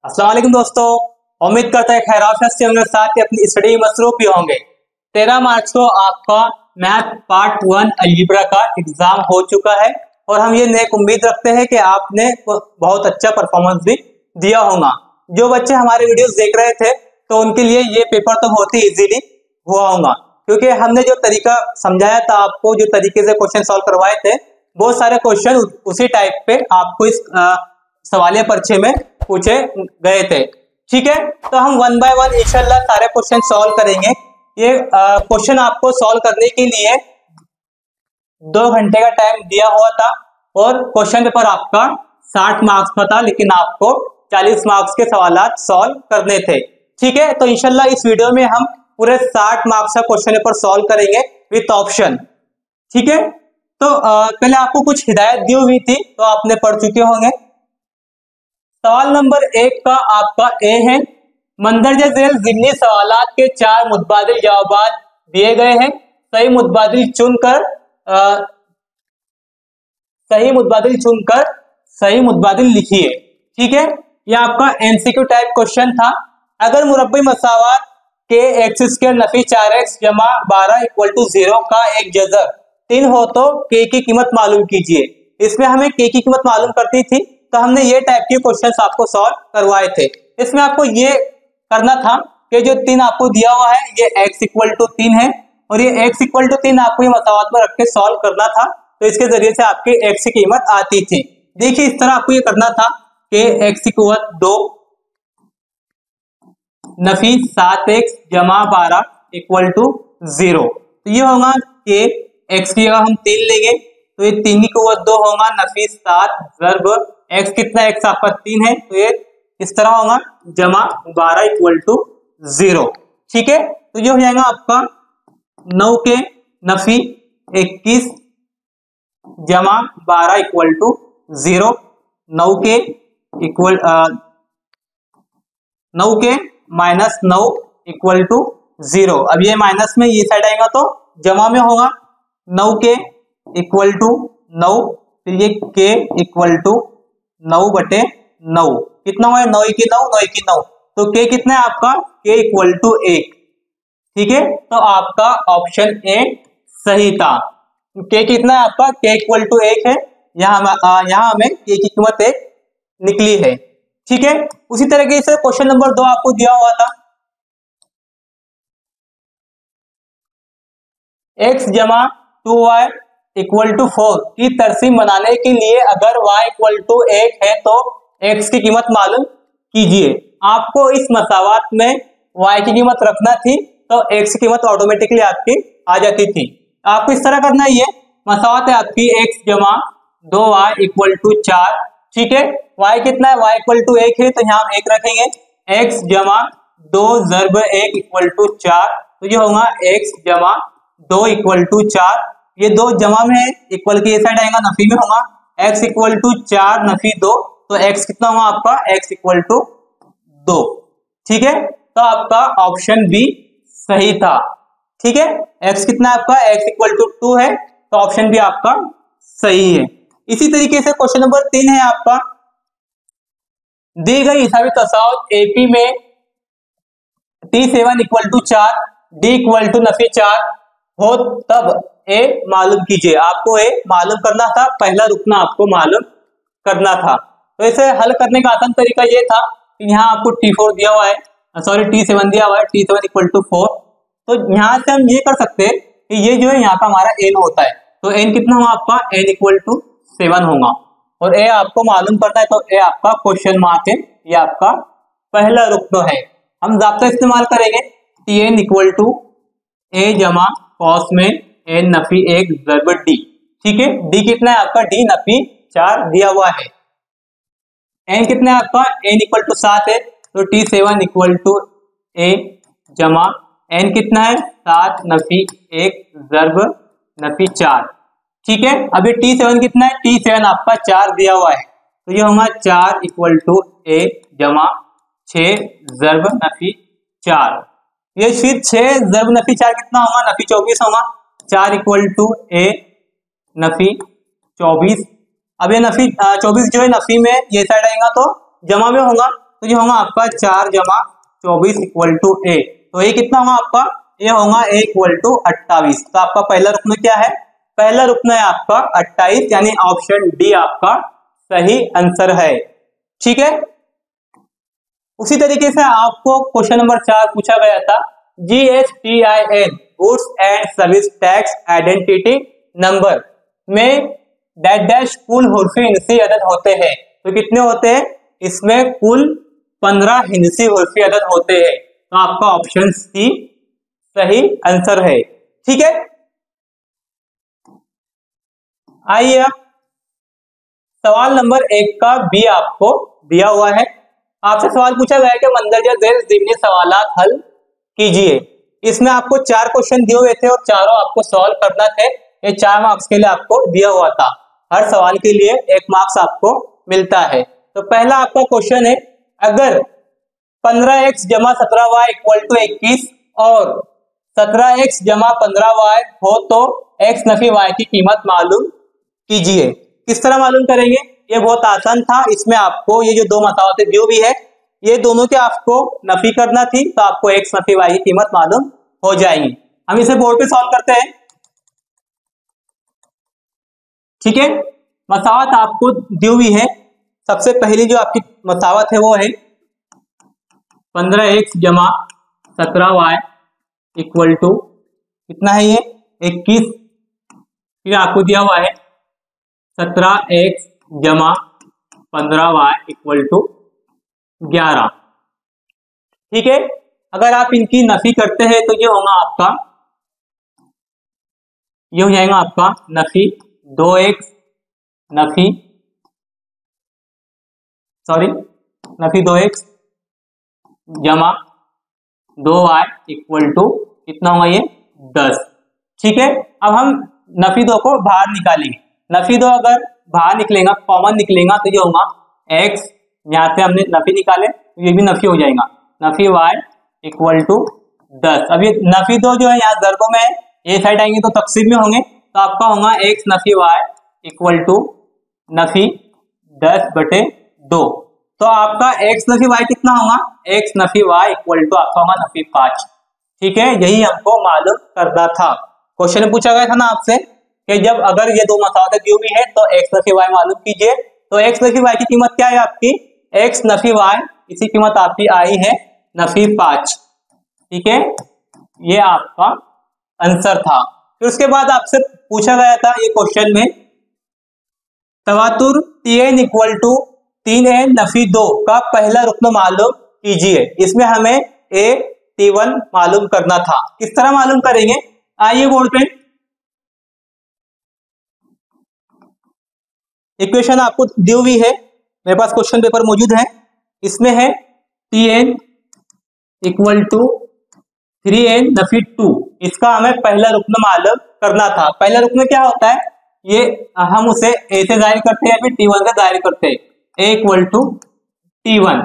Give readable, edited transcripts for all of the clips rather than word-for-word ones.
अस्सलाम वालेकुम दोस्तों, उम्मीद करता है खैराफियत से होंगे, साथ ही अपनी स्टडी में मसरूफ भी होंगे। 13 मार्च को आपका मैथ पार्ट 1 अलजेब्रा का एग्जाम हो चुका है और हम ये नेक उम्मीद रखते हैं कि आपने बहुत अच्छा परफॉर्मेंस भी दिया होगा। जो बच्चे हमारे वीडियोस देख रहे थे तो उनके लिए ये पेपर तो बहुत ही इजीली हुआ होगा, क्योंकि हमने जो तरीका समझाया था आपको, जो तरीके से क्वेश्चन सॉल्व करवाए थे, बहुत सारे क्वेश्चन उसी टाइप पे आपको इस सवालिया पर्चे में पूछे गए थे। ठीक है, तो हम वन बाय वन इंशाल्लाह सारे क्वेश्चन सॉल्व करेंगे। ये क्वेश्चन आपको सॉल्व करने के लिए 2 घंटे का टाइम दिया हुआ था और क्वेश्चन पेपर आपका 60 मार्क्स का था, लेकिन आपको 40 मार्क्स के सवालात सॉल्व करने थे। ठीक है, तो इंशाल्लाह इस वीडियो में हम पूरे 60 मार्क्स का क्वेश्चन पेपर सॉल्व करेंगे विथ ऑप्शन। ठीक है, तो पहले आपको कुछ हिदायत दी हुई थी तो आपने पढ़ चुके होंगे। सवाल नंबर 1 का आपका ए है, मंदरजा झेल ज़िमनी सवालात के 4 मुतबादिल जवाबात दिए गए हैं। सही मुतबादिल चुनकर सही मुतबादिल लिखिए। ठीक है, यह आपका एमसीक्यू टाइप क्वेश्चन था। अगर मुरब्बी मसावात के एक्स स्क्वायर नफी 4x जमा 12 इक्वल टू 0 का एक जज़र 3 हो तो के की कीमत मालूम कीजिए। इसमें हमें के की कीमत मालूम करती थी, तो हमने ये टाइप के क्वेश्चंस आपको सॉल्व करवाए थे। इसमें आपको ये करना था कि जो 3 आपको दिया हुआ है ये x इक्वल टू 3 है और ये x इक्वल टू 3 आपको ये मसावात में रख के सॉल्व करना था, तो इसके जरिए से आपके x की कीमत आती थी। देखिए इस तरह आपको ये करना था कि x इक्वल 2 नफी 7x जमा 12 इक्वल टू 0, तो ये होगा कि x की जगह हम 3 लेंगे तो ये 3 की कुव्वत 2 होगा नफी 7 ज़र्ब x, कितना x आपका 3 है, तो ये इस तरह होगा जमा 12 इक्वल टू 0। ठीक है, तो ये हो जाएगा आपका 9 के नफी 21 जमा 12 इक्वल टू 0। 9 के माइनस 9 इक्वल टू 0। अब ये माइनस में ये साइड आएगा तो जमा में होगा 9 के इक्वल टू 9, फिर ये के इक्वल टू 9/9 कितना हुआ है 9 की 9 9 की 9, तो के कितना है आपका के इक्वल टू 1। ठीक है, तो आपका ऑप्शन ए सही था। के कितना है आपका के इक्वल टू 1 है, यहाँ हमें के की कीमत 1 निकली है। ठीक है, उसी तरीके से क्वेश्चन नंबर 2 आपको दिया हुआ था, x जमा 2y इक्वल टू 4 की तरसीम बनाने के लिए अगर y इक्वल टू 1 है तो x की कीमत मालूम कीजिए। आपको इस मसावात में y की कीमत रखना थी तो x की कीमत ऑटोमेटिकली आपकी आ जाती थी। आपको इस तरह करना है, ये मसावात है आपकी x जमा 2y इक्वल टू 4। ठीक है, y कितना है y इक्वल टू 1 है तो यहाँ हम 1 रखेंगे। x जमा 2 ज़र्ब 1 इक्वल टू 4, तो ये होगा x जमा 2 इक्वल टू 4। ये 2 जमा में है, इक्वल की ये साइड आएगा नफी में होगा x इक्वल टू 4 नफी 2, तो x कितना होगा आपका x इक्वल टू 2। ठीक है, तो आपका ऑप्शन बी सही था। ठीक है, x कितना है आपका x इक्वल टू 2 है, तो ऑप्शन बी आपका सही है। इसी तरीके से क्वेश्चन नंबर 3 है आपका, दी गई हिसाबी तसाउत एपी में T7 equal to 4 D equal to नफी 4 हो तब ए मालूम कीजिए। आपको ए मालूम करना था, पहला रुकना आपको मालूम करना था। तो इसे हल करने का आसान तरीका ये था कि यहाँ आपको T4 दिया हुआ है, सॉरी T7 दिया हुआ है, T7 इक्वल टू 4, तो यहाँ से हम ये कर सकते हैं कि ये जो है यहाँ का हमारा n होता है, तो n कितना होगा आपका n इक्वल टू 7 होगा और ए आपको मालूम करना है, तो ए आपका क्वेश्चन मार्क है, ये आपका पहला रुकना है। हम ज़ाब्ता इस्तेमाल करेंगे Tn इक्वल टू ए जमा कॉस में n नफी 1 ज़र्ब d। ठीक है, d कितना है आपका d नफी 4 दिया हुआ है। n कितना है आपका n इक्वल टू 7 है, तो T7 इक्वल टू a जमा n कितना है 7 नफी 1 ज़र्ब नफी 4। ठीक है, अभी T7 कितना है, T7 आपका 4 दिया हुआ है, तो ये होगा 4 इक्वल टू a जमा 6 ज़र्ब नफी 4। ये फिर 6 ज़र्ब नफी 4 कितना होगा नफी 24 होगा, 4 इक्वल टू a नफी 24। अब ये नफी 24 जो है नफी में ये साइड आएगा तो जमा में होगा, तो ये होगा आपका 4 जमा 24 इक्वल टू ए। तो ये कितना होगा आपका, ये होगा ए इक्वल टू 28। तो आपका पहला रुकन क्या है, पहला रुकन है आपका 28, यानी ऑप्शन डी आपका सही आंसर है। ठीक है, उसी तरीके से आपको क्वेश्चन नंबर 4 पूछा गया था, GSTIN goods and service tax identity number में डैश डैश कुल हुर्फी हिंसी अदद होते हैं। तो कितने होते हैं, इसमें कुल 15 हिंसी हुर्फी अदद होते हैं। तो आपका ऑप्शन सी सही आंसर है। ठीक है, आइए अब सवाल नंबर 1 का बी आपको दिया हुआ है। आपसे सवाल पूछा गया है कि मंदरजा झेल ज़िमनी सवालात हल कीजिए। इसमें आपको 4 क्वेश्चन दिए हुए थे और चारों आपको सॉल्व करना थे। ये 4 मार्क्स के लिए आपको दिया हुआ था, हर सवाल के लिए 1 मार्क्स आपको मिलता है। तो पहला आपका क्वेश्चन है, अगर 15x जमा 17y इक्वल टू 21 और 17x जमा 15y हो तो x नफी y की कीमत मालूम कीजिए। किस तरह मालूम करेंगे, ये बहुत आसान था। इसमें आपको ये जो दो मसावतें दी हुई है, ये दोनों के आपको नफी करना थी, तो आपको x नफी y की कीमत मालूम हो जाएगी। हम इसे बोर्ड पे सॉल्व करते हैं। ठीक है, मसावत आपको दी हुई है। सबसे पहली जो आपकी मसावत है वो है 15x जमा 17y इक्वल टू कितना है, ये 21। फिर आपको दिया हुआ है 17x जमा 15y इक्वल टू 11। ठीक है, अगर आप इनकी नफी करते हैं तो ये होगा आपका, ये हो जाएगा आपका नफी 2x नफी 2x जमा 2y इक्वल टू कितना होगा, ये 10। ठीक है, अब हम नफी 2 को बाहर निकालेंगे। नफी 2 अगर बाहर निकलेगा, कॉमन निकलेगा, तो ये होगा x, यहाँ से हमने नफी निकाले तो ये भी नफी हो जाएगा, नफी y इक्वल टू 10। अब ये नफी 2 जो है यहाँ ज़र्ब में है, ये साइड आएंगे तो तकसीब में होंगे, तो आपका होगा x नफी y इक्वल टू नफी 10/2। तो आपका x नफी y कितना होगा, x नफी y इक्वल टू आपका होगा नफी 5। ठीक है, यही हमको मालूम करना था। क्वेश्चन में पूछा गया था ना आपसे कि जब अगर ये दो मसावतें दी हुई है तो x नफी y मालूम कीजिए। तो x नफी y की कीमत क्या है आपकी, x नफी y, इसी कीमत आपकी आई है नफी 5। ठीक है, ये आपका आंसर था। फिर उसके बाद आपसे पूछा गया था ये क्वेश्चन में, तवातुर tn इक्वल टू 3n नफी 2 का पहला रुकन मालूम कीजिए। इसमें हमें a t1 मालूम करना था। किस तरह मालूम करेंगे, आइए बोर्ड पे इक्वेशन आपको दी हुई है, मेरे पास क्वेश्चन पेपर मौजूद है। इसमें है tn इक्वल टू 3n नफी 2, इसका हमें पहला रुकन मालूम करना था। पहला रुकन क्या होता है, ये हम उसे a से जाहिर करते हैं, फिर t1 से जाहिर करते हैं, a इक्वल टू t1।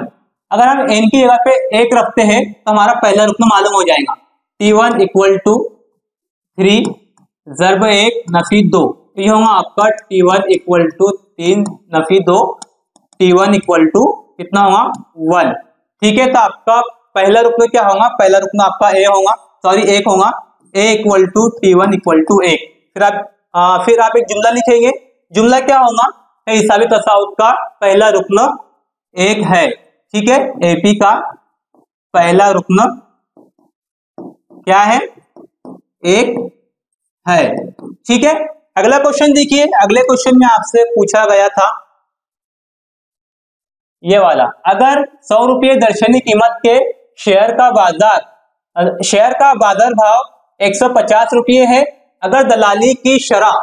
अगर हम n की जगह पे 1 रखते हैं तो हमारा पहला रुकन मालूम हो जाएगा, t1 इक्वल टू 3 ज़र्ब 1 नफी 2। तो ये होगा आपका t1 इक्वल टू 3 नफी 2, t1 इक्वल टू कितना होगा 1। ठीक है, तो आपका पहला रुकन क्या होगा, पहला रुकन आपका a होगा, 1 होगा, a equal to t1 equal to 1। फिर आप एक जुमला लिखेंगे। जुमला क्या होगा, हिसाबी तसाउत का पहला रुकन 1 है। ठीक है, एपी का पहला रुकन क्या है, 1 है। ठीक है, अगला क्वेश्चन देखिए। अगले क्वेश्चन में आपसे पूछा गया था ये वाला, अगर 100 रुपये दर्शनी कीमत के शेयर का बाजार भाव 150 रुपये है, अगर दलाली की शरह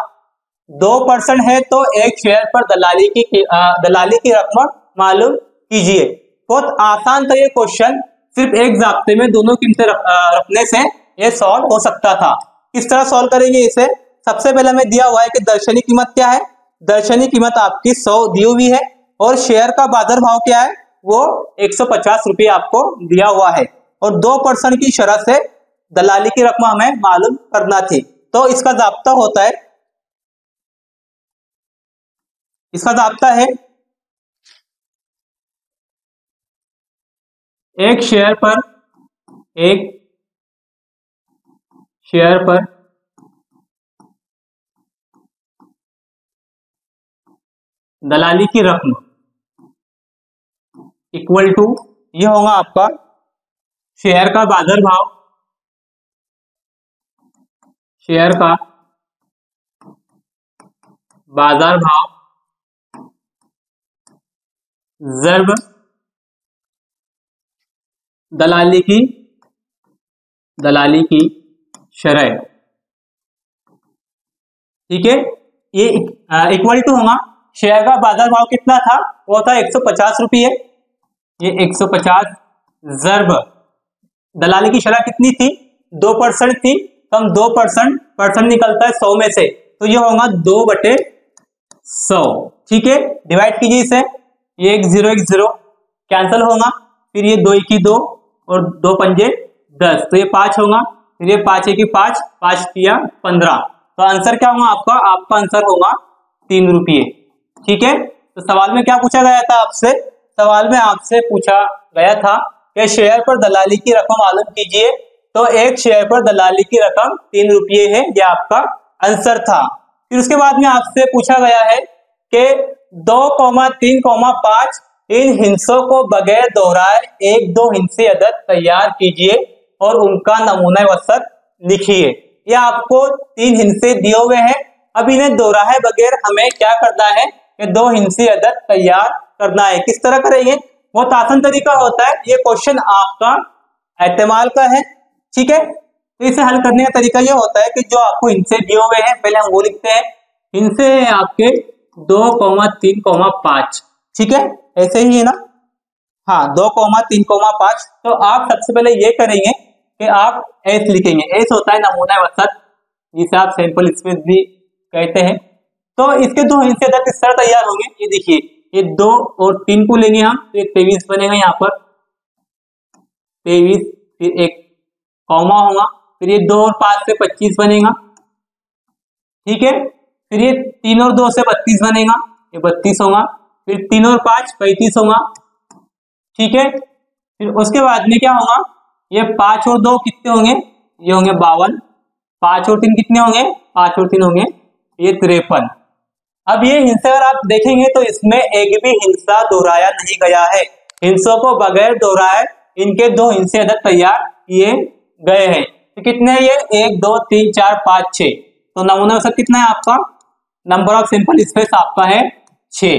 2% है तो एक शेयर पर दलाली की रकम मालूम कीजिए। बहुत आसान था ये क्वेश्चन, सिर्फ एक ज़ाब्ते में दोनों कीमतें रखने से ये सॉल्व हो सकता था। किस तरह सॉल्व करेंगे इसे, सबसे पहले हमें दिया हुआ है कि दर्शनी कीमत क्या है, दर्शनी कीमत आपकी 100 दी हुई है और शेयर का बाजार भाव क्या है, वो 150 रुपये आपको दिया हुआ है और 2% की शरह से दलाली की रकम हमें मालूम करना थी। तो इसका ज़ाब्ता होता है, इसका ज़ाब्ता है एक शेयर पर दलाली की रकम इक्वल टू, ये होगा आपका शेयर का बाजार भाव, शेयर का बाजार भाव ज़र्ब दलाली की शरह। ठीक है, ये इक्वल टू होगा, शेयर का बाजार भाव कितना था, वो था 150 रुपये, ये 150 ज़र्ब दलाली की शरह कितनी थी, 2% थी, तो हम 2% निकलता है 100 में से, तो ये होगा 2/100। ठीक है, डिवाइड कीजिए इसे, ये 1 0 कैंसिल होगा, फिर ये 2 1 2 और 2 पंजे 10, तो ये 5 होगा, फिर ये 5 1 5 5 3 15, तो आंसर क्या होगा आपका आंसर होगा 3 रुपये। ठीक है, तो सवाल में क्या पूछा गया था आपसे, सवाल में आपसे पूछा गया था कि शेयर पर दलाली की रकम मालूम कीजिए, तो एक शेयर पर दलाली की रकम 3 रुपये है, यह आपका आंसर था। फिर उसके बाद में आपसे पूछा गया है कि 2,3,5 इन हिस्सों को बगैर दोहराए 1-2 हिस्से अदद तैयार कीजिए और उनका नमूना वसत लिखिए। ये आपको 3 हिस्से दिए हुए हैं, अब इन्हें दोहराए बगैर हमें क्या करना है कि 2 हिस्से अदद तैयार करना है। किस तरह करेंगे, बहुत आसान तरीका होता है, ये क्वेश्चन आपका एहतमाल का है। ठीक है, तो इसे हल करने का तरीका ये होता है कि जो आपको हिस्से दिए हुए हैं पहले हम वो लिखते हैं, हिस्से हैं आपके 2,3,5। ठीक है, ऐसे ही है ना, हाँ 2,3,5, तो आप सबसे पहले ये करेंगे कि आप एस लिखेंगे, एस होता है नमूना वसत, जिसे आप सैंपल स्पेस भी कहते हैं। तो इसके 2 हिस्से अदद किस तरह तैयार होंगे, ये देखिए, ये 2 और 3 को लेंगे हम, तो 23 बनेगा यहाँ पर 23, फिर एक कॉमा होगा, फिर ये 2 और 5 से 25 बनेगा। ठीक है, फिर ये 3 और 2 से 32 बनेगा, ये 32 होगा, फिर 3 और 5 35 होगा। ठीक है, फिर उसके बाद में क्या होगा, ये 5 और 2 कितने होंगे, ये होंगे 52, 5 और 3 कितने होंगे, 5 और 3 होंगे ये 53। अब ये हिस्से अगर आप देखेंगे तो इसमें एक भी हिस्सा दोहराया नहीं गया है, हिस्सों को बगैर दोहराए इनके 2 हिस्से अदद तैयार किए गए हैं। तो कितने हैं ये, 1 2 3 4 5 6, तो नमूना वसत कितना है आपका, नंबर ऑफ सिंपल स्पेस आपका है 6।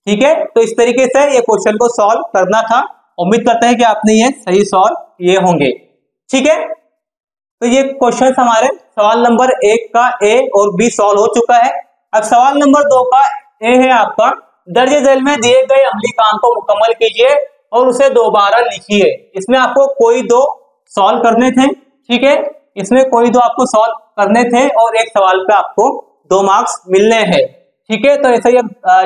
ठीक है, तो इस तरीके से ये क्वेश्चन को सॉल्व करना था, उम्मीद करते हैं कि आपने ये सही सॉल्व किए होंगे। ठीक है, तो ये क्वेश्चन हमारे सवाल नंबर 1 का ए और बी सॉल्व हो चुका है। अब सवाल नंबर 2 का ए है आपका, दर्जे झेल में दिए गए अमली काम को मुकम्मल कीजिए और उसे दोबारा लिखिए। इसमें आपको कोई 2 सॉल्व करने थे। ठीक है, इसमें कोई 2 आपको सॉल्व करने थे और एक सवाल पे आपको 2 मार्क्स मिलने हैं। ठीक है, तो ऐसा ही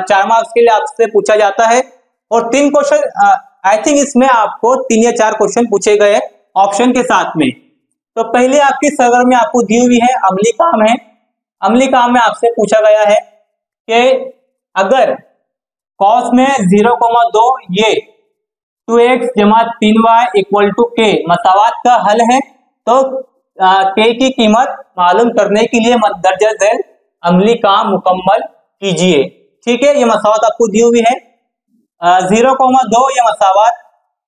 4 मार्क्स के लिए आपसे पूछा जाता है और 3 क्वेश्चन आई थिंक इसमें आपको 3 या 4 क्वेश्चन पूछे गए ऑप्शन के साथ में। तो पहले आपकी सरगर्मी में आपको दी हुई है अमली काम है, अमली काम में आपसे पूछा गया है कि अगर कॉस में 0,2 ये 2x जमा 3y इक्वल टू k मसावात का हल है, तो k की कीमत मालूम करने के लिए दर्ज झेल अमली काम मुकम्मल कीजिए। ठीक है, ये मसावात आपको दी हुई है, 0,2 ये मसावात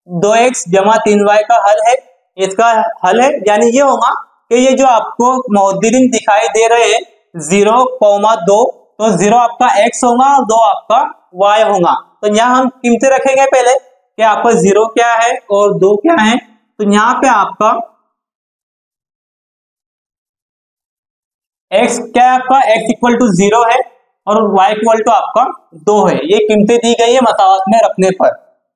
2x जमा 3y का हल है, इसका हल है, यानी ये होगा कि ये जो आपको मौजूदीन दिखाई दे रहे हैं 0,2, तो 0 आपका x होगा और 2 आपका y होगा। तो यहाँ हम कीमतें रखेंगे पहले कि आपका 0 क्या है और 2 क्या है, तो यहाँ पे आपका x क्या है, आपका x इक्वल टू 0 है और y इक्वल टू आपका 2 है। ये कीमतें दी गई है मसावात में रखने पर।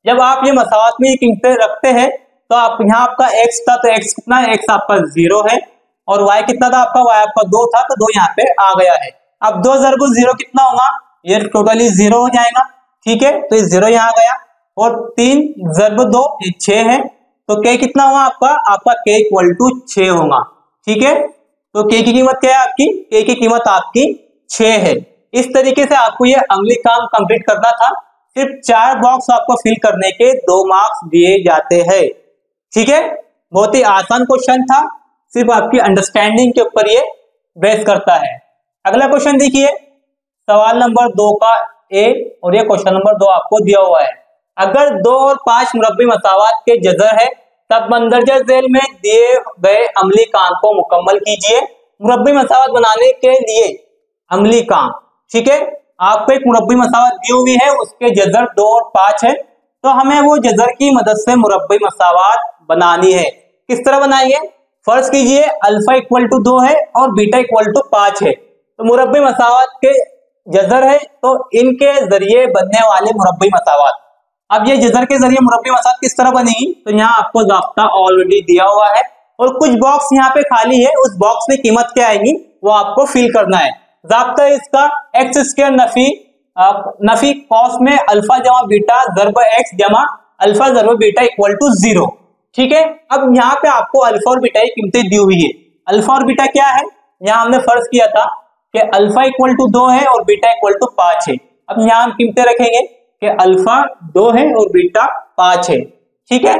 जब आप ये मसावात में ये कीमतें रखते हैं तो आप यहाँ आपका x था, तो x कितना है, x आपका 0 है और y कितना था आपका, y आपका 2 था, तो 2 यहाँ पे आ गया है। अब 2 ज़रब 0 कितना होगा, ये टोटली 0 हो जाएगा। ठीक है, तो ये 0 यहाँ गया और 3 ज़रब 2 ये 6 है, तो k कितना हुआ आपका k इक्वल टू 6 होगा। ठीक है, तो k की कीमत क्या है आपकी, k की कीमत आपकी 6 है। इस तरीके से आपको ये अमली काम कंप्लीट करना था। सिर्फ 4 बॉक्स आपको फिल करने के 2 मार्क्स दिए जाते हैं। ठीक है, बहुत ही आसान क्वेश्चन था, सिर्फ आपकी अंडरस्टैंडिंग के ऊपर ये बेस करता है। अगला क्वेश्चन देखिए, सवाल नंबर 2 का ए और ये क्वेश्चन नंबर 2 आपको दिया हुआ है। अगर 2 और 5 मुरब्बी मसावात के जज़र है तब मंदरजा झेल में दिए गए अमली काम को मुकम्मल कीजिए। मुरब्बी मसावत बनाने के लिए अमली काम, ठीक है, आपको एक मुरब्बी मसावत दी हुई है, उसके जज़र 2 और 5 है, तो हमें वो जज़र की मदद से मुरब्बी मसावत बनानी है। किस तरह बनाएंगे? फर्ज कीजिए अल्फा इक्वल टू 2 है और बीटा इक्वल टू 5 है, तो मुरब्बी मसावत के जज़र है, तो इनके जरिए बनने वाले मुरब्बी मसावत। अब ये जज़र के जरिए मुरब्बी मसावत किस तरह बनेगी? तो यहाँ आपको ज़ाब्ता ऑलरेडी दिया हुआ है और कुछ बॉक्स यहाँ पे खाली है, उस बॉक्स में कीमत क्या आएगी वो आपको फिल करना है। ज़ाब्ता इसका एक्स स्क्वायर नफी कॉस में अल्फा जमा बीटा ज़र्ब एक्स जमा अल्फा ज़र्ब बीटा इक्वल टू 0। ठीक है, अब यहाँ पे आपको अल्फा और बीटा की कीमतें दी हुई है। अल्फा और बीटा क्या है? यहाँ हमने फर्ज किया था कि अल्फा इक्वल टू 2 है और बीटा इक्वल टू 5 है। अब यहाँ हम कीमतें रखेंगे कि अल्फा 2 है और बीटा 5 है। ठीक है,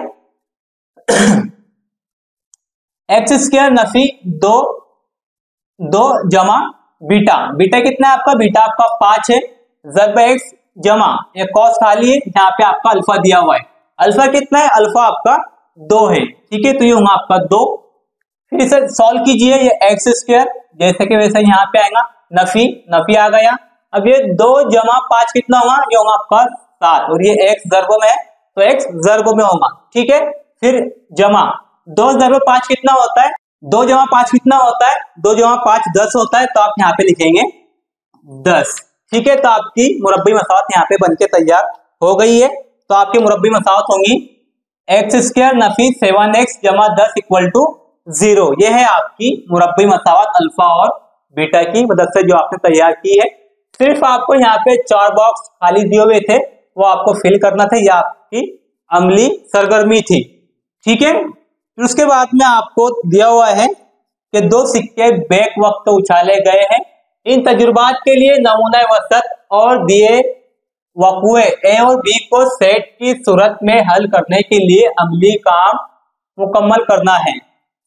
एक्स स्क्वायर नफी 2 जमा बीटा, बीटा कितना है आपका? बीटा आपका 5 है, ज़र्ब एक्स जमा ये कॉस खाली है, यहाँ पे आपका अल्फा दिया हुआ है। अल्फा कितना है? अल्फा आपका 2 है। ठीक है, तो ये होगा आपका 2। फिर इसे सॉल्व कीजिए, ये एक्स स्क्वायर जैसे कि वैसे यहाँ पे आएगा, नफी आ गया। अब ये 2 जमा 5 कितना होगा? ये होगा आपका 7 और ये एक्स ज़र्ब में है तो एक्स ज़र्ब में होगा। ठीक है, फिर जमा 2 ज़र्ब 5 कितना होता है? 2 जमा 5 कितना होता है? 2 जमा 5 10 होता है, तो आप यहाँ पे लिखेंगे 10। ठीक है, तो आपकी मुरब्बी मसावत यहाँ पे बनके तैयार हो गई है। तो आपकी मुरब्बी मसावत होंगी एक्स स्क्वायर नफी 7x जमा 10 इक्वल टू 0। ये है आपकी मुरब्बी मसावत अल्फा और बीटा की मदद से जो आपने तैयार की है। सिर्फ आपको यहाँ पे 4 बॉक्स खाली दिए हुए थे, वो आपको फिल करना था, यह आपकी अमली सरगर्मी थी। ठीक है, फिर उसके बाद में आपको दिया हुआ है कि 2 सिक्के बैक वक्त उछाले गए हैं। इन तजुर्बात के लिए नमूना वसत और दिए वक़ुए ए और बी को सेट की सूरत में हल करने के लिए अमली काम मुकम्मल करना है।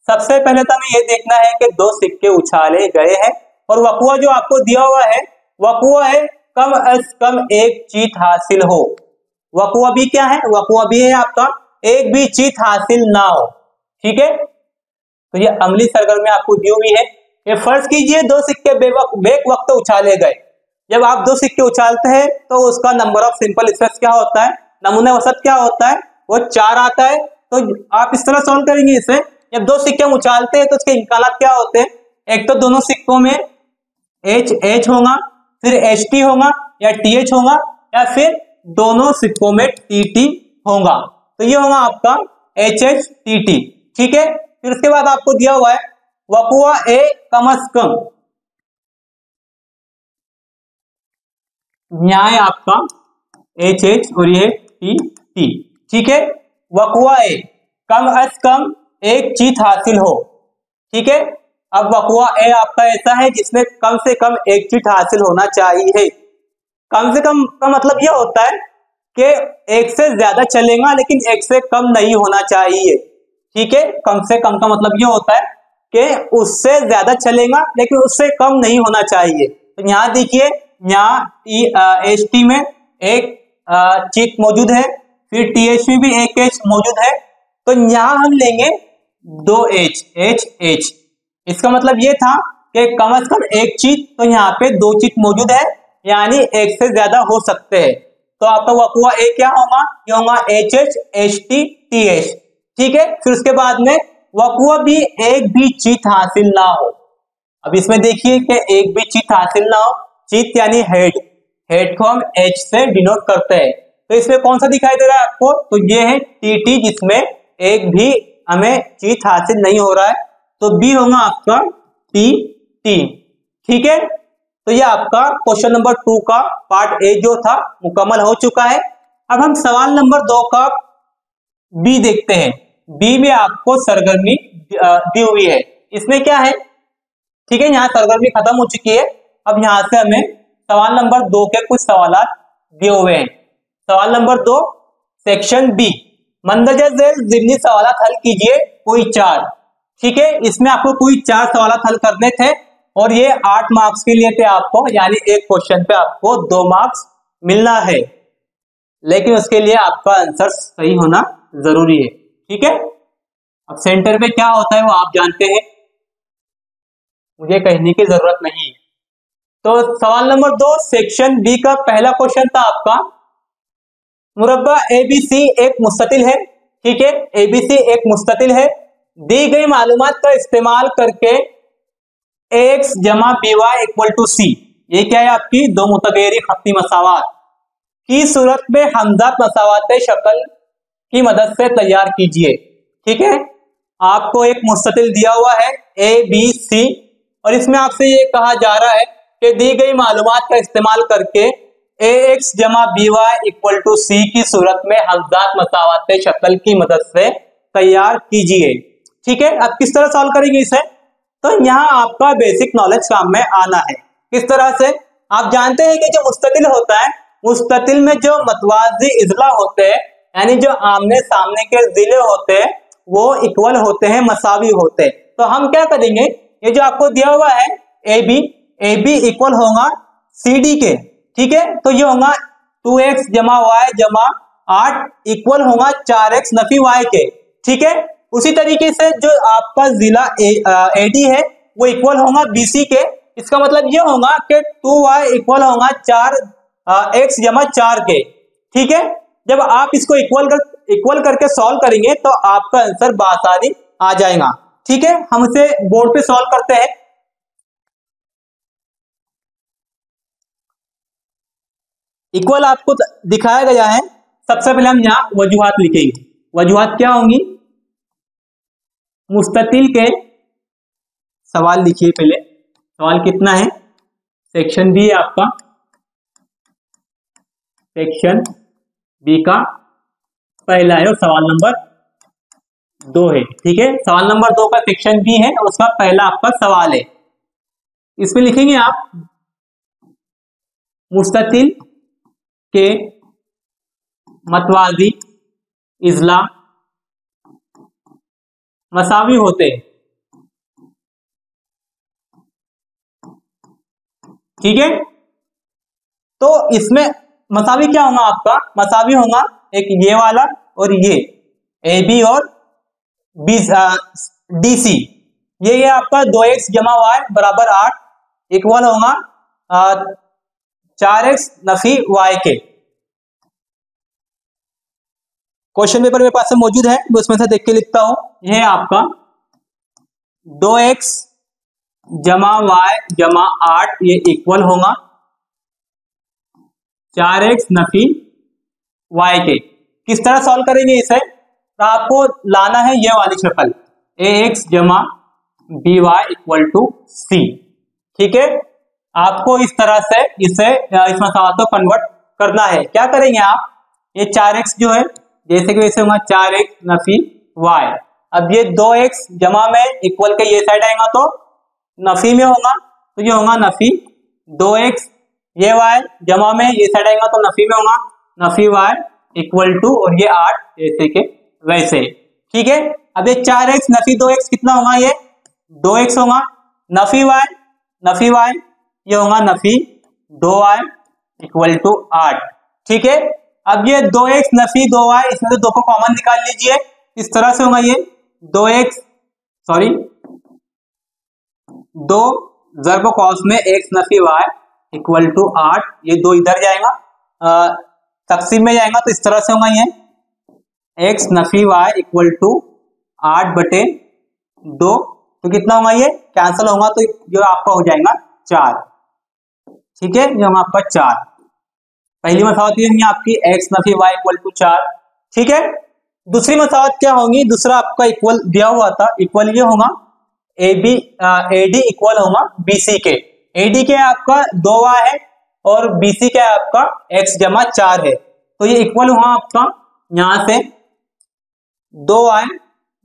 सबसे पहले तो हमें यह देखना है कि 2 सिक्के उछाले गए हैं और वक़ुआ जो आपको दिया हुआ है वक़ुआ है कम अज कम एक जीत हासिल हो। वक़ुआ भी क्या है? वक़ुआ भी है आपका एक भी जीत हासिल ना हो। ठीक है, तो ये अमली सरगर्मी आपको दी हुई है। ये फर्ज कीजिए 2 सिक्के बेक वक्त उछाले गए। जब आप 2 सिक्के उछालते हैं तो उसका नंबर ऑफ सिंपल स्पेस क्या होता है? नमूना वसत क्या होता है? वो 4 आता है। तो आप इस तरह सॉल्व करेंगे इसे। जब 2 सिक्के हम उछालते हैं तो उसके इम्कानात क्या होते हैं? एक तो दोनों सिक्कों में एच होगा, फिर HT होगा या TH होगा, या फिर दोनों सिक्कों में TT होगा। तो ये होगा आपका HHTT। ठीक है, फिर उसके बाद आपको दिया हुआ है वक़ुआ ए कम अज कम, न्याय आपका HH और ये TT। ठीक है, वक़ुआ ए कम अज कम एक जीत हासिल हो। ठीक है, अब वक़ुआ ए आपका ऐसा है जिसमें कम से कम एक जीत हासिल होना चाहिए। कम से कम का मतलब यह होता है कि एक से ज्यादा चलेगा लेकिन एक से कम नहीं होना चाहिए। ठीक है, कम से कम का मतलब यह होता है कि उससे ज्यादा चलेगा लेकिन उससे कम नहीं होना चाहिए। तो यहाँ देखिए, यहाँ HT में एक चीट मौजूद है, फिर TH में भी एक H मौजूद है, तो यहाँ हम लेंगे 2H HH। इसका मतलब ये था कि कम से कम एक चीट, तो यहाँ पे 2 चीट मौजूद है, यानी एक से ज्यादा हो सकते हैं। तो आपका वक़ुआ ए क्या होगा? ये होगा HH HT TH। ठीक है, फिर उसके बाद में वक़ुआ भी एक भी चीट हासिल ना हो। अब इसमें देखिए कि एक भी चीट हासिल ना हो, चीट यानी हेड को हम H से डिनोट करते हैं। तो इसमें कौन सा दिखाई दे रहा है आपको? तो ये है TT जिसमें एक भी हमें चीट हासिल नहीं हो रहा है, तो B होगा आपका TT। ठीक है, तो ये आपका क्वेश्चन नंबर 2 का पार्ट ए जो था मुकम्मल हो चुका है। अब हम सवाल नंबर 2 का बी देखते हैं। बी में आपको सरगर्मी दी हुई है। इसमें क्या है? ठीक है, यहाँ सरगर्मी खत्म हो चुकी है। अब यहाँ से हमें सवाल नंबर 2 के कुछ सवाल दिए हुए हैं। सवाल नंबर 2 सेक्शन बी, मंदरजा झेल जिमनी सवाल हल कीजिए कोई 4। ठीक है, इसमें आपको कोई 4 सवाल हल करने थे और ये 8 मार्क्स के लिए थे आपको, यानी एक क्वेश्चन पे आपको 2 मार्क्स मिलना है, लेकिन उसके लिए आपका आंसर सही होना जरूरी है। ठीक है, अब सेंटर पे क्या होता है वो आप जानते हैं, मुझे कहने की जरूरत नहीं है। तो सवाल नंबर 2 सेक्शन बी का पहला क्वेश्चन था आपका, मुरब्बा एबीसी एक मुस्ततिल है। ठीक है, एबीसी एक मुस्ततिल है, दी गई मालूमात का इस्तेमाल करके एक्स जमा बी वाई इक्वल टू सी, ये क्या है आपकी दो मुतगैरी खत्ती मसावात की सूरत में हमजात मसावात शक्ल की मदद से तैयार कीजिए। ठीक है, आपको एक मुस्ततिल दिया हुआ है ए बी सी और इसमें आपसे ये कहा जा रहा है कि दी गई मालूमात का इस्तेमाल करके ए एक्स जमा बी वाई इक्वल टू सी की सूरत में हमजात मसावात शक्ल की मदद से तैयार कीजिए। ठीक है, अब किस तरह सॉल्व करेंगे इसे, तो यहाँ आपका बेसिक नॉलेज काम में आना है। किस तरह से, आप जानते हैं कि जो मुस्ततिल होता है, मुस्ततिल में जो मतवाजी इजला होते हैं, यानी जो आमने सामने के जिले होते हैं वो इक्वल होते हैं, मसावी होते हैं। तो हम क्या करेंगे, ये जो आपको दिया हुआ है ए बी इक्वल होगा सी डी के। ठीक है, तो ये होगा 2x जमा वाई जमा 8 इक्वल होगा 4x नफी वाई के। ठीक है, उसी तरीके से जो आपका जिला एडी है वो इक्वल होगा बीसी के। इसका मतलब ये होगा कि 2y इक्वल होगा 4x जमा 4 के। ठीक है, जब आप इसको इक्वल करके सॉल्व करेंगे तो आपका आंसर बासानी आ जाएगा। ठीक है, हम इसे बोर्ड पे सॉल्व करते हैं। इक्वल आपको दिखाया गया है, सबसे पहले हम यहाँ वजूहात लिखेंगे। वजूहात क्या होंगी, मुस्ततिल के सवाल लिखिए। पहले सवाल कितना है, सेक्शन बी है आपका, सेक्शन बी का पहला है और सवाल नंबर 2 है। ठीक है, सवाल नंबर 2 का सेक्शन बी है और उसका पहला आपका सवाल है। इसमें लिखेंगे आप मुस्ततिल के मतवाजी इजला मसावी होते हैं। ठीक है, तो इसमें मसावी क्या होगा आपका, मसावी होगा एक ये वाला और ये ए बी और बी डी सी, ये आपका 2x जमा वाई बराबर 8 इक्वल होगा 4x नफी वाई के। क्वेश्चन पेपर मेरे पास से मौजूद है, मैं उसमें से देख के लिखता हूं। यह आपका 2x जमा वाई जमा 8 ये इक्वल होगा 4x नफी वाई के। किस तरह सॉल्व करेंगे इसे, तो आपको लाना है ये वाली शक्ल ax जमा बी वाई इक्वल टू सी। ठीक है, आपको इस तरह से इसे इस मसाला को कन्वर्ट करना है। क्या करेंगे आप, ये 4x जो है जैसे कि वैसे होगा 4x नफी y। अब ये 2x जमा में इक्वल के ये साइड आएगा तो नफी में होगा, तो ये होगा नफी 2x, ये y जमा में ये साइड आएगा तो नफी में होगा नफी y इक्वल टू और ये 8 जैसे के वैसे। ठीक है, अब ये 4x नफी 2x कितना होगा, ये 2x होगा, नफी y ये होगा नफी 2y इक्वल टू 8। ठीक है, अब ये 2x नफी 2y, इसमें से 2 को कॉमन निकाल लीजिए। इस तरह से होगा ये 2 ज़र्ब कॉस में x नफी y इक्वल टू 8, ये 2 इधर जाएगा तकसीम में जाएगा तो इस तरह से होगा ये x नफी y इक्वल टू 8 बटे 2, तो कितना होगा, ये कैंसिल होगा तो जो आपका हो जाएगा 4। ठीक है, ये होगा आपका 4। पहली मसावत ये होंगी आपकी x नफी y इक्वल टू 4। ठीक है, दूसरी मसावत क्या होगी, दूसरा आपका इक्वल दिया हुआ था, इक्वल ये होगा एडी इक्वल होगा बीसी के। एडी क्या है आपका 2y है और बीसी क्या है आपका x जमा 4 है, तो ये इक्वल हुआ आपका यहां से 2y,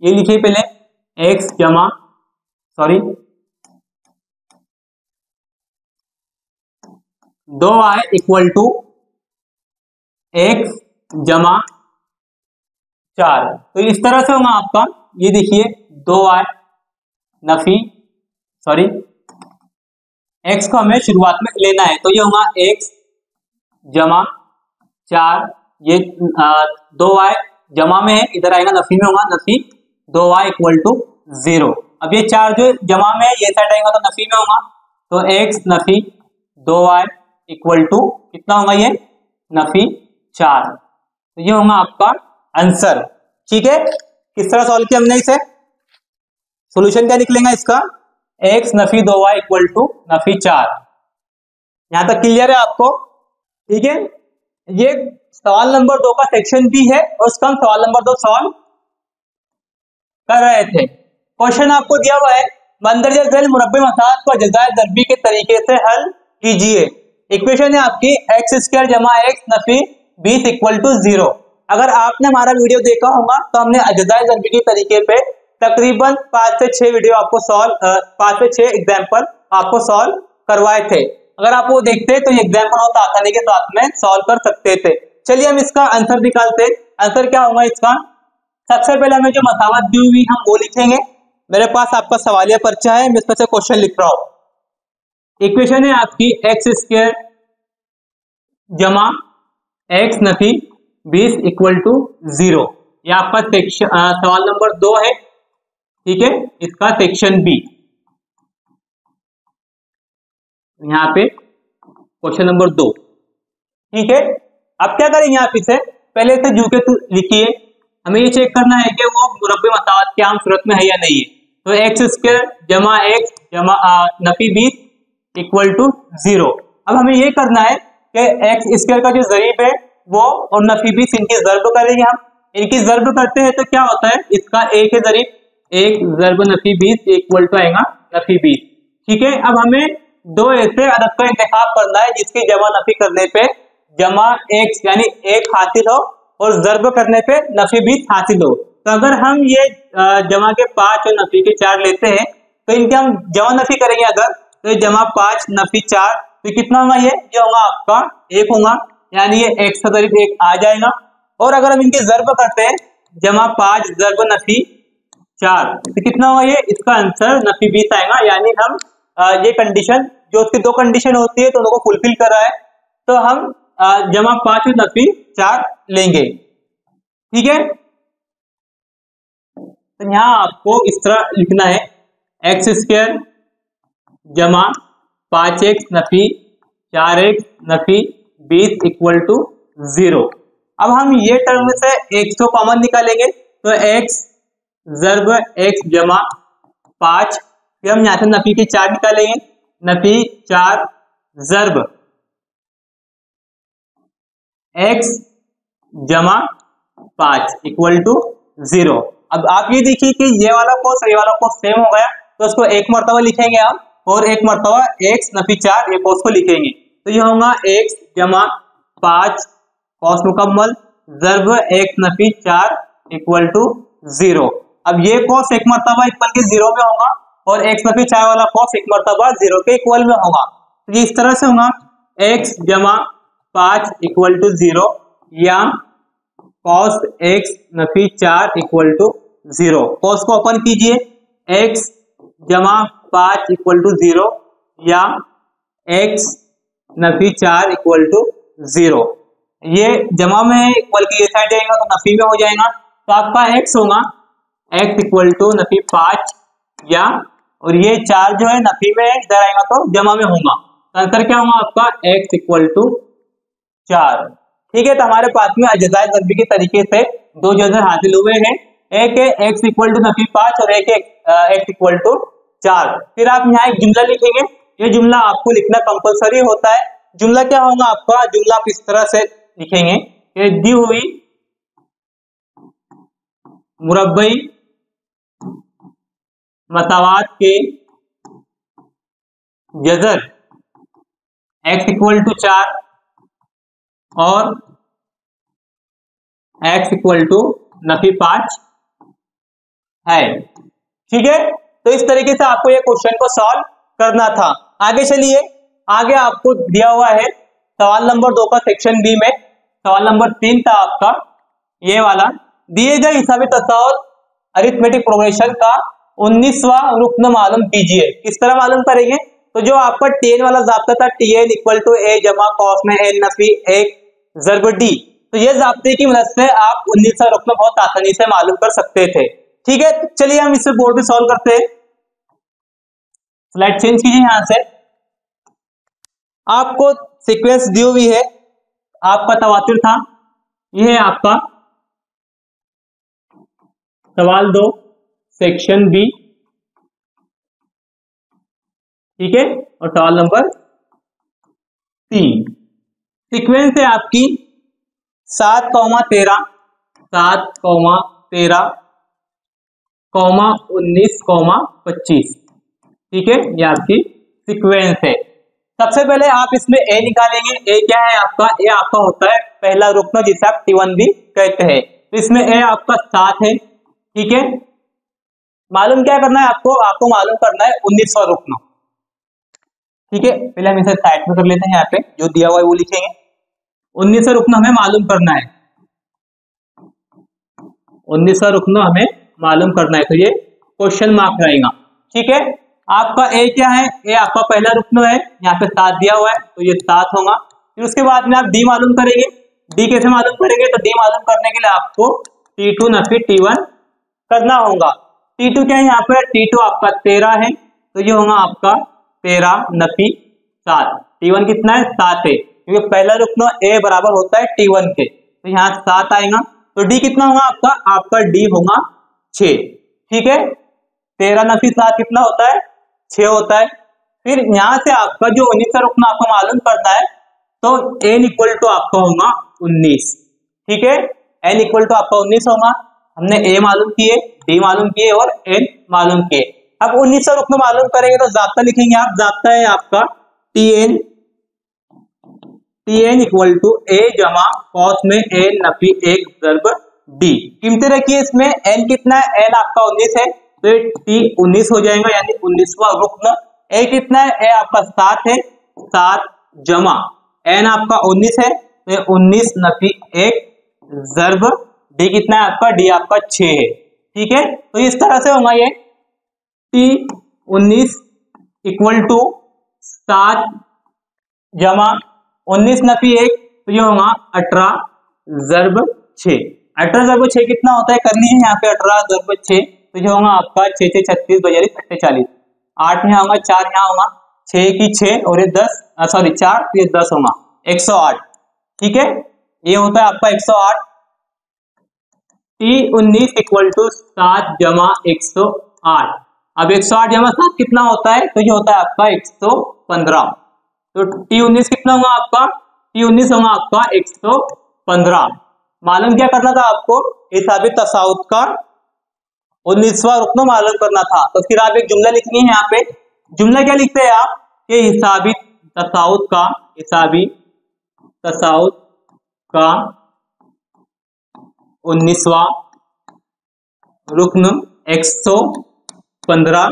ये लिखिए पहले x जमा 2y इक्वल टू x जमा 4। तो इस तरह से होगा आपका, ये देखिए 2y नफी x को हमें शुरुआत में लेना है, तो ये होगा x जमा 4, ये 2y जमा में है, इधर आएगा नफी में, होगा नफी 2y इक्वल टू 0। अब ये 4 जो जमा में है ये साइड आएगा तो नफी में होगा, तो x नफी 2y इक्वल टू कितना होगा, ये नफी 4। तो ये होगा आपका आंसर। ठीक है, किस तरह सॉल्व किया हमने इसे, सॉल्यूशन क्या निकलेगा इसका, x नफी 2y इक्वल टू नफी 4। यहां तक क्लियर है आपको? ठीक है, ये सवाल नंबर 2 का सेक्शन बी है और उसका हम सवाल नंबर 2 सॉल्व कर रहे थे। क्वेश्चन आपको दिया हुआ है, मंदरजा झैल मुरब्बे मसात को अज्जाए ज़रबी के तरीके से हल कीजिए। इक्वेशन है आपकी एक्स स्क्वायर जमा एक्स नफी 20 इक्वल टू 0। अगर आपने हमारा वीडियो देखा होगा तो हमने अज्जाए ज़रबी के तरीके पे तकरीबन 5 से 6 वीडियो आपको सॉल्व 5 से 6 एग्जाम्पल आपको सॉल्व करवाए थे। अगर आप वो देखते तो ये एग्जाम्पल होता आसानी के साथ में सॉल्व कर सकते थे। चलिए हम इसका आंसर निकालते। आंसर क्या होगा इसका, सबसे पहले हमें जो मसावत दी हुई हम वो लिखेंगे। मेरे पास आपका सवालिया पर्चा है, मैं इसमें से क्वेश्चन लिख रहा हूं। इक्वेशन है आपकी एक्स स्क्वायर जमा एक्स नफी 20 इक्वल टू 0। ये आपका सवाल नंबर 2 है। ठीक है, इसका सेक्शन बी, यहाँ पे क्वेश्चन नंबर 2। ठीक है, अब क्या करेंगे आप इसे, पहले से जू के लिखिए। हमें ये चेक करना है कि वो मुरब्बे मसावत की आम सूरत में है या नहीं है। तो एक्स स्क्वायर जमा एक्स जमा नफी 20 इक्वल टू 0। अब हमें ये करना है कि एक्स स्क्वायर का जो ज़रीब है वो और नफी 20 इनकी ज़र्ब करेंगे हम। इनकी ज़र्ब करते हैं तो क्या होता है, इसका एक है ज़रीब, एक ज़र्ब नफी 20 इक्वल टू आएगा नफी 20। ठीक है, अब हमें दो ऐसे अदद का इंतखाब करना है जिसकी जमा नफी करने पे जमा एक्स यानी एक हासिल हो और ज़र्ब करने पे नफी 20 हासिल हो। तो अगर हम ये जमा के 5 और नफी के 4 लेते हैं तो इनके हम जमा नफी करेंगे अगर, तो ये जमा 5 नफी 4 तो कितना होगा, ये होगा आपका 1 होगा, यानी ये एक्स का ज़रीब 1 आ जाएगा। और अगर हम इनके ज़र्ब करते हैं जमा 5 ज़र्ब नफी 4 तो कितना होगा, ये इसका आंसर नफी 20 आएगा। यानी हम ये कंडीशन जो उसकी 2 कंडीशन होती है तो दोनों को फुलफिल कर रहा है, तो हम जमा 5 और नफी 4 लेंगे। ठीक है, तो यहाँ आपको इस तरह लिखना है, एक्स स्क्वायर जमा 5x Nafi 4x Nafi 20 equal to 0। अब हम ये टर्म से x को कॉमन निकालेंगे, तो x ज़र्ब x जमा 5, फिर हम यहाँ से नफी की 4 निकालेंगे, नफी 4 ज़र्ब x जमा 5 इक्वल टू 0। अब आप ये देखिए कि ये वाला कोस और ये वाला कोस सेम हो गया, तो उसको एक मरतबा लिखेंगे हम और एक मरतबा x नफी 4 ये कोस को लिखेंगे। तो ये होगा x जमा 5 कोस मुकम्मल ज़र्ब x नफी 4 इक्वल टू 0। अब ये कोस एक मरतबा इक्वल के 0 में होगा और x नफी 4 वाला कोस एक मरतबा 0 के इक्वल में होगा। तो ये इस तरह से होगा, x जमा 5 इक्वल टू 0 या cos x नफी 4 इक्वल टू 0। cos को ओपन कीजिए, x जमा 5 इक्वल टू 0 या x नफी 4 इक्वल टू 0। ये जमा में है, इक्वल की ये साइड जाएगा तो नफी में हो जाएगा, तो आपका x होगा x इक्वल टू नफी 5 या, और ये 4 जो है नफी में है, इधर आएगा तो जमा में होगा। तो आंसर क्या होगा आपका x इक्वल टू 4। ठीक है, तो हमारे पास में अज्जाए ज़रबी के तरीके से 2 जज़र हासिल हुए हैं, एक है x इक्वल टू नफी 5 और एक है x इक्वल टू 4। फिर आप यहाँ एक जुमला लिखेंगे, ये जुमला आपको लिखना कंपलसरी होता है। जुमला क्या होगा आपका, जुमला आप इस तरह से लिखेंगे कि दी हुई मुरब्बई मसावात के जज़र x इक्वल टू 4 और x इक्वल टू नफी 5 है। ठीक है, तो इस तरीके से आपको ये क्वेश्चन को सॉल्व करना था। आगे चलिए, आगे आपको दिया हुआ है सवाल नंबर 2 का सेक्शन बी में। सवाल नंबर 3 था आपका ये वाला, दिए गए हिसाबी तसाउत अरिथमेटिक प्रोग्रेशन का 19वां रुकन मालूम कीजिए। किस तरह मालूम करेंगे? तो जो आपका टेन वाला जाब्ता था, टीएन इक्वल टू ए जमा कॉस में एन नफी एक जरब डी, तो ये जाब्ते की मदद से आप 19वां रुकन बहुत आसानी से मालूम कर सकते थे। ठीक है, तो चलिए हम इसे बोर्ड पे सॉल्व करते हैं। स्लाइड चेंज कीजिए यहां से। आपको सीक्वेंस दी हुई है, आपका तवातुर था, यह है आपका सवाल 2 सेक्शन बी, ठीक है, और सवाल नंबर 3। सीक्वेंस है आपकी 7,13 7,13 19,25, ठीक है, ये आपकी सीक्वेंस है। सबसे पहले आप इसमें ए निकालेंगे। ए क्या है आपका? ए आपका होता है पहला रुकन जिसे आप T1 भी कहते हैं। तो इसमें ए आपका 7 है, ठीक है। मालूम क्या करना है आपको? आपको मालूम करना है 19वां रुकन, ठीक है। पहले हम इसे साइड में कर लेते हैं, यहाँ पे जो दिया हुआ है वो लिखेंगे। 19वां रुकन हमें मालूम करना है, 19वां रुकन हमें मालूम करना है, तो ये क्वेश्चन मार्क रहेगा, ठीक है। आपका ए क्या है? ए आपका पहला रुकन है, यहाँ पे 7 दिया हुआ है तो ये 7 होगा। फिर उसके बाद में आप डी मालूम करेंगे। डी कैसे मालूम करेंगे? तो डी मालूम करने के लिए आपको T2 नफी T1 करना होगा। T2 क्या है यहाँ पे? T2 आपका 13 है, तो ये होगा आपका 13 नफी 7। T1 कितना है? 7 है, क्योंकि पहला रुकन ए बराबर होता है T1 के, तो यहाँ 7 आएगा। तो डी कितना होगा आपका? आपका डी होगा 6, ठीक है। 13 नफी 7 कितना होता है? 6 होता है। फिर यहां से आपका जो 19वां रुकन आपको मालूम करना है, तो n इक्वल टू आपका होगा 19, ठीक है। n इक्वल टू आपका 19 होगा। हमने a मालूम किए, d मालूम किए और n मालूम किए। अब 19वां रुकन मालूम करेंगे तो जाब्ता लिखेंगे आप। जाब्ता है आपका Tn इक्वल टू a जमा कॉस में n नफी एक जरब d। कीमती रखिए इसमें, n कितना है? n आपका 19 है, तो T 19 हो जाएगा, यानी 19वां रुकन। a कितना है? a आपका 7 है, 7 जमा n आपका 19 है, तो 19 नफी एक जरब d कितना है आपका? d आपका 6 है, ठीक है। तो इस तरह से होगा ये T 19 इक्वल टू 7 जमा 19 नफी एक, तो ये होगा 18 जरब 6। 18 जरब 6 कितना होता है? कर लीजिए यहाँ पे 18 जरब 6, तो ये होगा आपका 6 6 36 42 48। 8 यहाँ होगा, 4 यहाँ होगा, 6 की 6 और ये 10 सॉरी 4, तो ये 10 होगा, 108, ठीक है। ये होता है आपका 108। T 19 इक्वल टू 7 जमा 108। अब 108 जमा 7 कितना होता है? तो ये होता है आपका 115। तो T 19 कितना होगा आपका? T 19 होगा आपका 115। मालूम क्या करना था आपको? हिसाबी तसाउत का 19वां रुकन मालूम करना था। तो फिर आप एक जुमला लिखेंगे यहाँ पे। जुमला क्या लिखते हैं आप? कि हिसाबी तसाउत का 19वां रुकन 115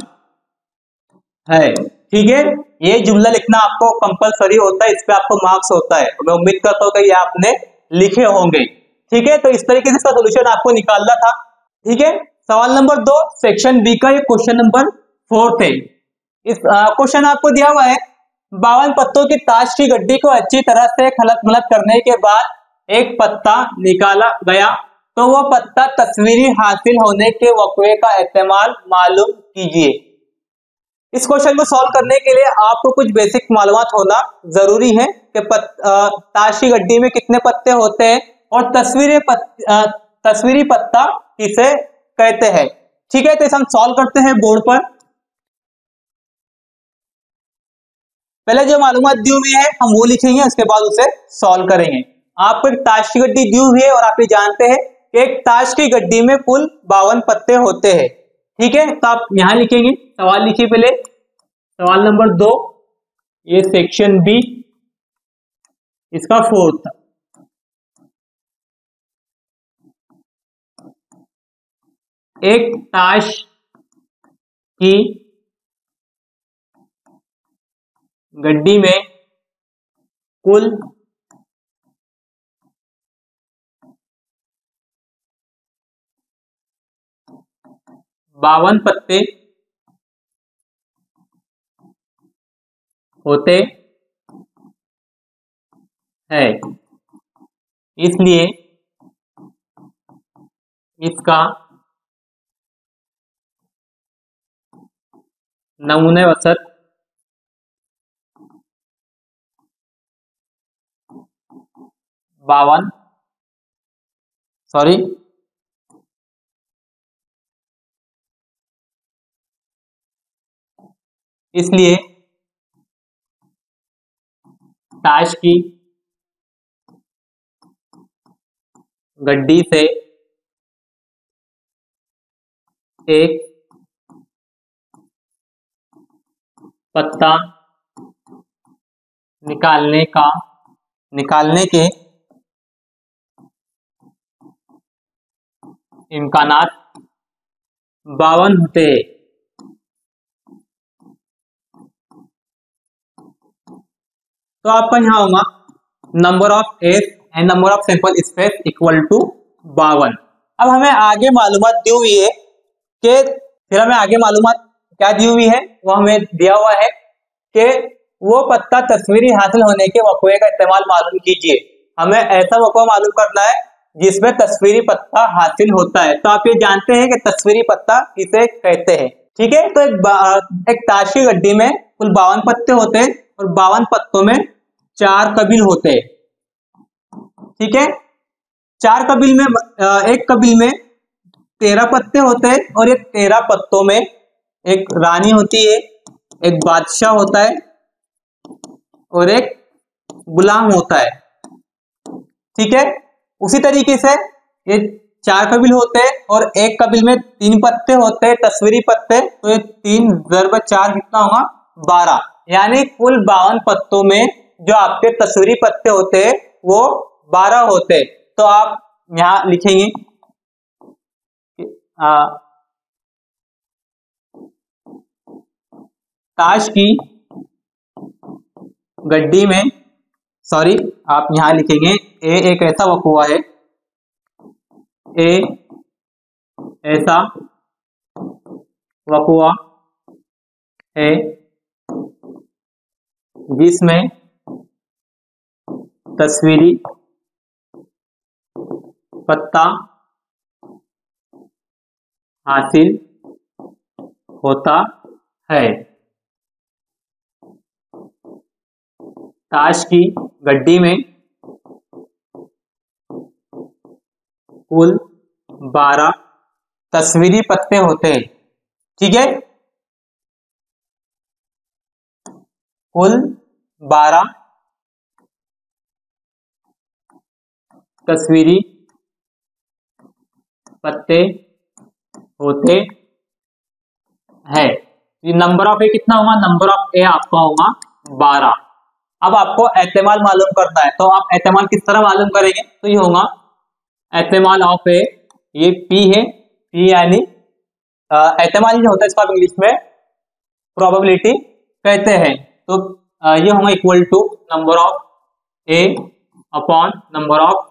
है, ठीक है। ये जुमला लिखना आपको कंपलसरी होता है, इस पे आपको मार्क्स होता है। मैं उम्मीद करता हूँ कि ये आपने लिखे होंगे, ठीक है। तो इस तरीके से इसका सोल्यूशन आपको निकालना था, ठीक है। सवाल नंबर 2 सेक्शन बी का ये क्वेश्चन नंबर 4 है। इस क्वेश्चन आपको दिया हुआ है 52 पत्तों की ताश की गड्डी को अच्छी तरह से खलत मलत करने के बाद एक पत्ता निकाला गया, तो वह पत्ता तस्वीरी हासिल होने के वक़्वे का एहतमाल मालूम कीजिए। इस क्वेश्चन को सॉल्व करने के लिए आपको कुछ बेसिक मालूमात होना जरूरी है कि ताश की गड्डी में कितने पत्ते होते हैं और तस्वीरी पत्ता किसे कहते हैं, ठीक है। तो इसे हम सॉल्व करते हैं बोर्ड पर। पहले जो मालूमात दी हुई है हम वो लिखेंगे, उसके बाद उसे सॉल्व करेंगे। आपको एक ताश की गड्डी दी हुई है और आप ये जानते हैं कि एक ताश की गड्डी में कुल 52 पत्ते होते हैं, ठीक है। तो आप यहां लिखेंगे, सवाल लिखिए पहले। सवाल नंबर 2, ये सेक्शन बी, इसका 4th। एक ताश की गड्डी में कुल 52 पत्ते होते हैं, इसलिए इसका नमूने औसत 52 सॉरी इसलिए ताश की गड्डी से एक पत्ता निकालने के इम्कानात 52 होते हैं। तो आपका यहाँ होगा number of S and number of sample space equal to 52। अब हमें आगे मालूमात दी हुई है कि फिर हमें आगे मालूमात क्या दी हुई है, वो हमें दिया हुआ है कि वो पत्ता तस्वीरी हासिल होने के वक़्वे का इस्तेमाल मालूम कीजिए। हमें ऐसा वक़्वा मालूम करना है जिसमें तस्वीरी पत्ता हासिल होता है। तो आप ये जानते हैं कि तस्वीरी पत्ता किसे कहते हैं, ठीक है। तो एक ताश की गड्डी में कुल 52 पत्ते होते हैं और 52 पत्तों में 4 कबिल होते हैं, ठीक है। 4 कबिल में एक कबिल में 13 पत्ते होते हैं और ये 13 पत्तों में एक रानी होती है, एक बादशाह होता है और एक गुलाम होता है, ठीक है। उसी तरीके से ये 4 कबिल होते हैं और एक कबिल में 3 पत्ते होते हैं तस्वीरी पत्ते, तो ये 3 × 4 कितना होगा 12, यानी कुल 52 पत्तों में जो आपके तस्वीरी पत्ते होते हैं वो 12 होते हैं। तो आप यहाँ लिखेंगे ताश की गड्डी में, सॉरी आप यहाँ लिखेंगे ए एक ऐसा वक़्वा है, ए ऐसा वक़्वा है जिसमें तस्वीरी पत्ता हासिल होता है। ताश की गड्डी में कुल 12 तस्वीरी पत्ते होते हैं, ठीक है। कुल 12 तस्वीरी पत्ते होते हैं। ये नंबर ऑफ ए कितना होगा, नंबर ऑफ ए आपका होगा 12। अब आपको एहतिमाल मालूम करना है, तो आप एहतिमाल किस तरह मालूम करेंगे, तो ये होगा एहतिमाल ऑफ ए, ये पी है, पी यानी एहतिमाल जो होता है इसको आप इंग्लिश में प्रोबेबिलिटी कहते हैं। तो ये होगा equal to number of a upon number of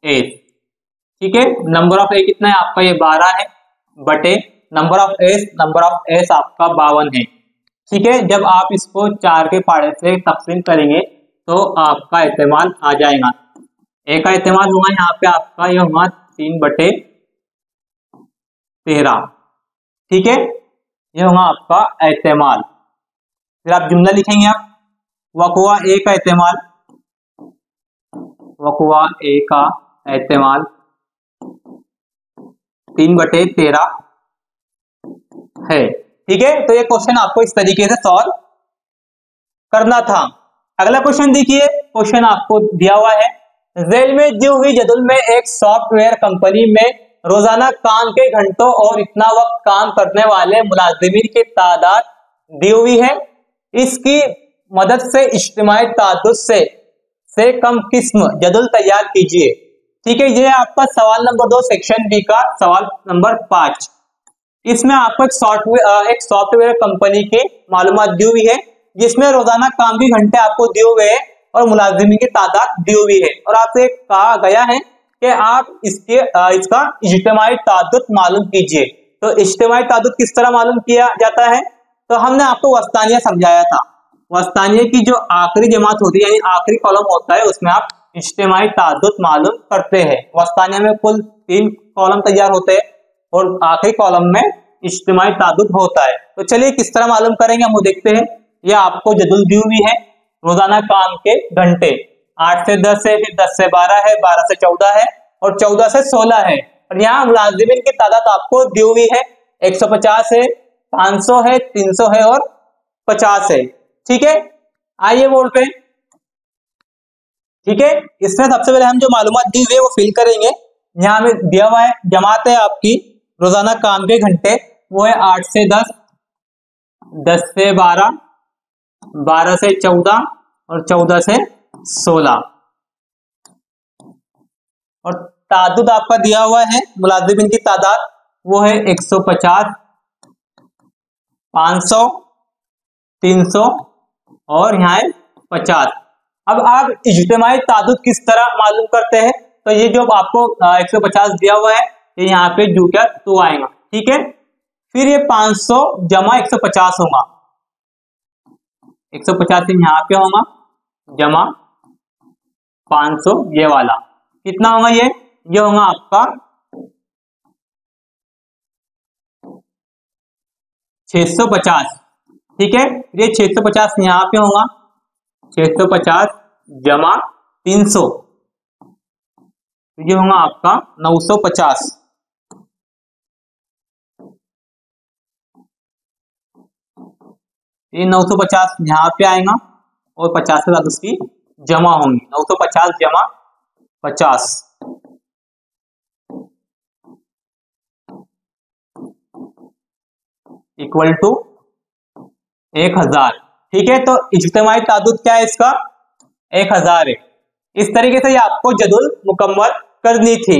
a, ठीक है। नंबर ऑफ ए कितना है आपका, ये 12 है, बटे नंबर ऑफ एस आपका 52 है, ठीक है। जब आप इसको 4 के पाड़े से तकसीम करेंगे तो आपका एहतिमाल आ जाएगा। ए का एहतिमाल होगा यहाँ पे आपका, ये होगा 3/13, ठीक है। ये होगा आपका एहतिमाल। फिर आप जुमला लिखेंगे, आप वक़्वा ए का एहतिमाल, वक़्वा ए का एहतिमाल 3/13 है, ठीक है। तो ये क्वेश्चन आपको इस तरीके से सॉल्व करना था। अगला क्वेश्चन देखिए, क्वेश्चन आपको दिया हुआ है, जेल में दी हुई जदुल में एक सॉफ्टवेयर कंपनी में रोजाना काम के घंटों और इतना वक्त काम करने वाले मुलाजिमीन की तादाद दी हुई है। इसकी मदद से इज्तिमाई ताद्दुद से कम किस्म जदुल तैयार कीजिए, ठीक है। ये आपका सवाल नंबर 2 सेक्शन बी का सवाल नंबर 5। इसमें आपको एक सॉफ्टवेयर कंपनी की मालूमात दी हुई है जिसमें रोजाना काम के घंटे आपको दिए हुए हैं और मुलाजिमीन की तादाद दी हुई है, और आपसे कहा गया है कि आप इसका इज्तिमाई ताद्दुद मालूम कीजिए। तो इज्तिमाई तादुद किस तरह मालूम किया जाता है? तो हमने आपको वस्तानिया समझाया था। वस्तानिया की जो आखिरी जमात होती है यानी आखिरी कॉलम होता है उसमें आप इज्तिमाई तादुद मालूम करते हैं। वस्तानिया में कुल 3 कॉलम तैयार होते हैं और आखिरी कॉलम में इज्तिमाई तादुद होता है। तो चलिए किस तरह मालूम करेंगे हम वो देखते हैं। यह आपको जदुल दी हुई है। रोजाना काम के घंटे 8 से 10 है, फिर 10 से 12 है, 12 से 14 है और 14 से 16 है। और यहाँ मुलाजिमिन की तादाद आपको दी हुई है 150 है, 500 है, 300 है और 50 है। ठीक है, आइए बोलते हैं। ठीक है, इसमें सबसे पहले हम जो मालूमात दी हुई है वो फिल करेंगे। यहाँ हमें दिया हुआ है जमात है आपकी रोजाना काम के घंटे, वो है 8 से 10, 10 से 12, 12 से 14 और 14 से 16। और तादाद आपका दिया हुआ है मुलाजिमिन की तादाद, वो है 150, 500, 300 और यहाँ है 50। अब आप इज्तिमाई तादाद किस तरह मालूम करते हैं? तो ये जो आपको 150 दिया हुआ है ये यहाँ पे जू क्या तो आएगा। ठीक है, फिर ये 500 जमा 150 होगा, 150 यहाँ पे होगा जमा 500 ये वाला कितना होगा? ये होगा आपका 650। ठीक है, ये 650 यहाँ पे होगा, 650 जमा 300 ये होगा आपका 950। ये 950 यहाँ पे आएगा और 50 के साथ उसकी जमा होंगी, 950 जमा 50 इक्वल टू 1000। ठीक है, तो इज्तिमाई तादाद क्या है इसका? 1000 है। इस तरीके से ये आपको जदुल मुकम्मल करनी थी।